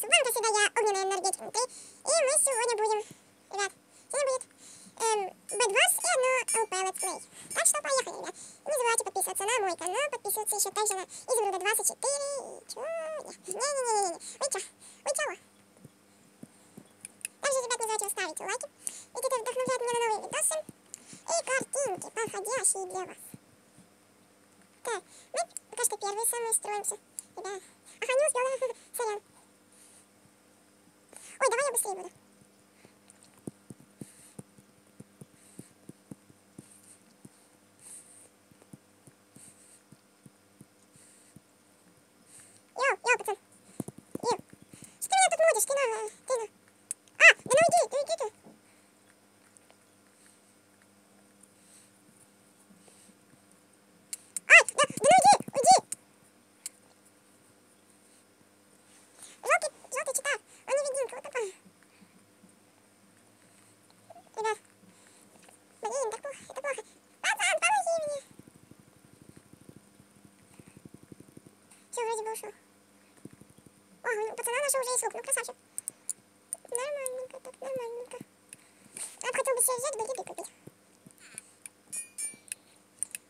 с вами всегда я, огненная энергетик внутри. И мы сегодня будем, ребят, сегодня будет Bedwars и одно ЛП летсплей. Так что поехали, ребят. Не забывайте подписываться на мой канал, подписываться еще также на Изумруда 24. И чё? Не-не-не-не-не. Вы чего? Также, ребят, не забывайте ставить лайки, ведь это вдохновляет меня на новые видосы и картинки, подходящие для вас. Так, мы пока что первые самые строимся. Ребят. Ага, не успела. Сорян. Ой, давай я быстрее буду. Йоу, пацан. Йоу. Что ты меня тут мудишь? Ты на. А, да ну иди ты. Ай, да ну уйди. Желтый читар. Он невидимка, вот такой. Ребят. Блин, так плохо, это плохо. Пацан, помоги мне. Все, вроде бы ушел. О, у пацана нашел уже есть лук, ну красавчик. Нормальненько, так нормальненько. Я бы хотел бы себе взять, бы еды купить.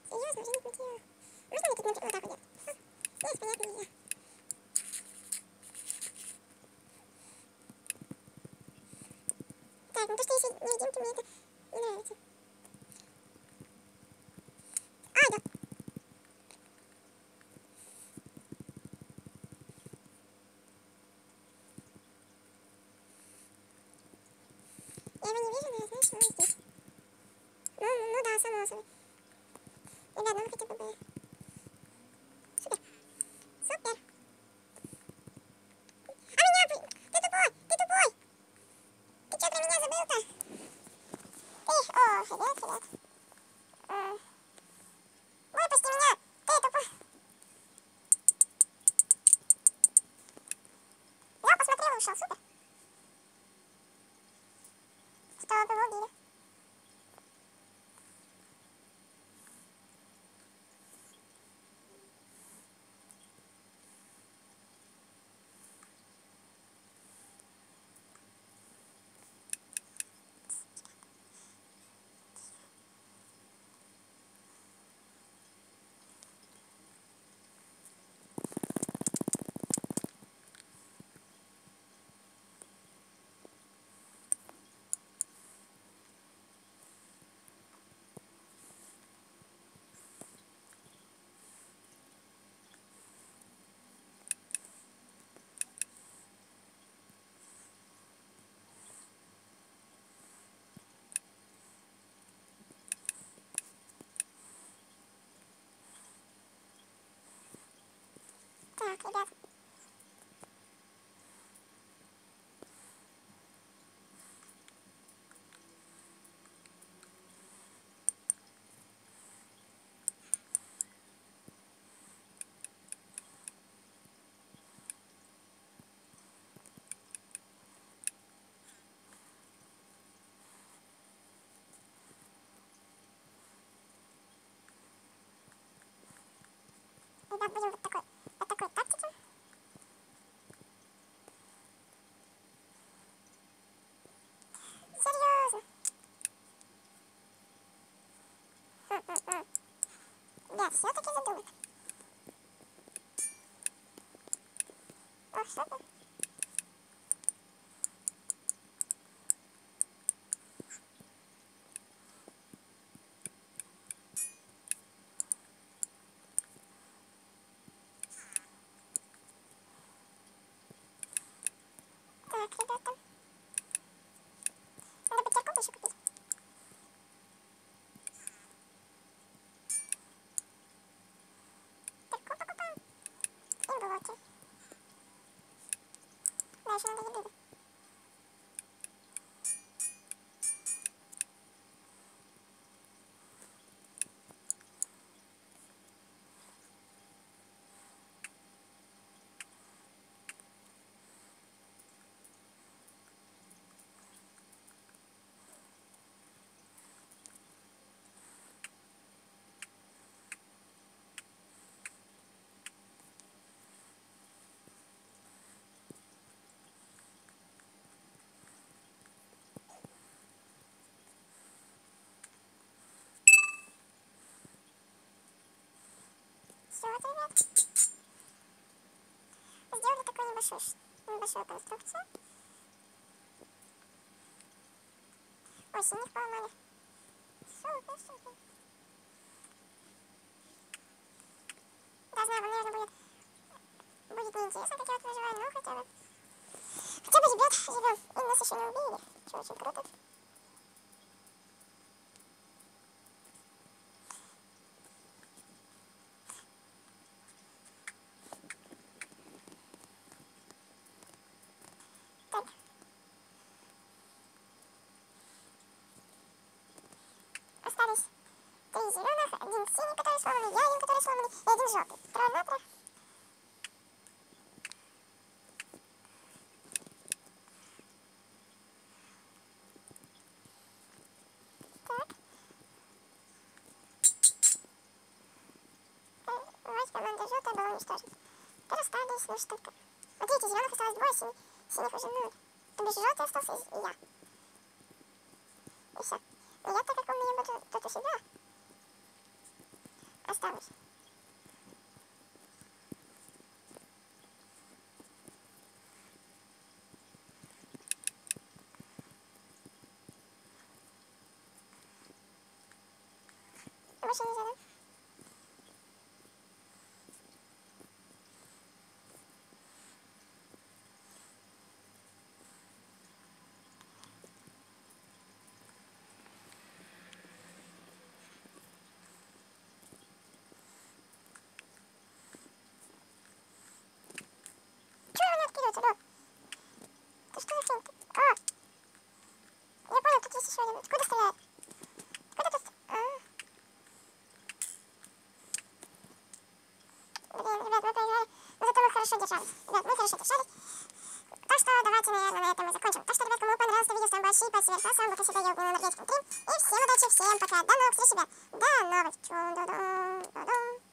Серьезно, уже не хватило. Можно мне тут вот так вот делать? Нет, понятно, нельзя. Так, ну то, что если невидимки, мне это не нравится. Ай, да. Я его не вижу, но я знаю, что он здесь. Ну да, само собой. Ребят, ну хотя бы... Супер. А меня... Ты тупой! Ты что про меня забыл-то? Ребят. Выпусти меня! Ты тупой! Я посмотрел и ушел, супер. Чтобы его убили. Так, ребят. Ребят, будем вот такой тактике. Серьезно. Я все-таки задумал. О, супер. Так, ребята. Надо бутерку еще купить. Бутерку покупаем. И блоки. Дальше надо еды. вот, ребят. Сделали такую небольшую конструкцию. Ой, синих поломали. Супер, супер. Да, знаю, вам, наверное, будет неинтересно, как я вот выживаю, но хотя бы, ребят, живем. И нас еще не убили, что очень круто. Так. Остались 3 зеленых, 1 синий, который сломанный, я один, который сломанный, и 1 желтый. Троль на троль. Вот команда желтая была уничтожена. Расстались, ну что то. Вот видите, зеленых осталось 2, синих уже 0. То бишь желтый остался и я. И все. Но я, так как у меня буду тут у себя, останусь. Больше нельзя, да? Чего вы не откидываете, Бог? Ты что за хрень? О! Я понял, тут есть еще один. Откуда стреляет? Откуда тут? Блин, ребят, мы проиграли. Но зато мы хорошо держались. Ребят, мы хорошо держались. Так что давайте, наверное, на этом мы закончим. Так что, ребят, кому понравилось это видео, ставим большие пальцы вверх. А с вами был Косида, я был энергетиком 3. И всем удачи, всем пока. До новых встреч, ребят. До новых. Чудо-дум.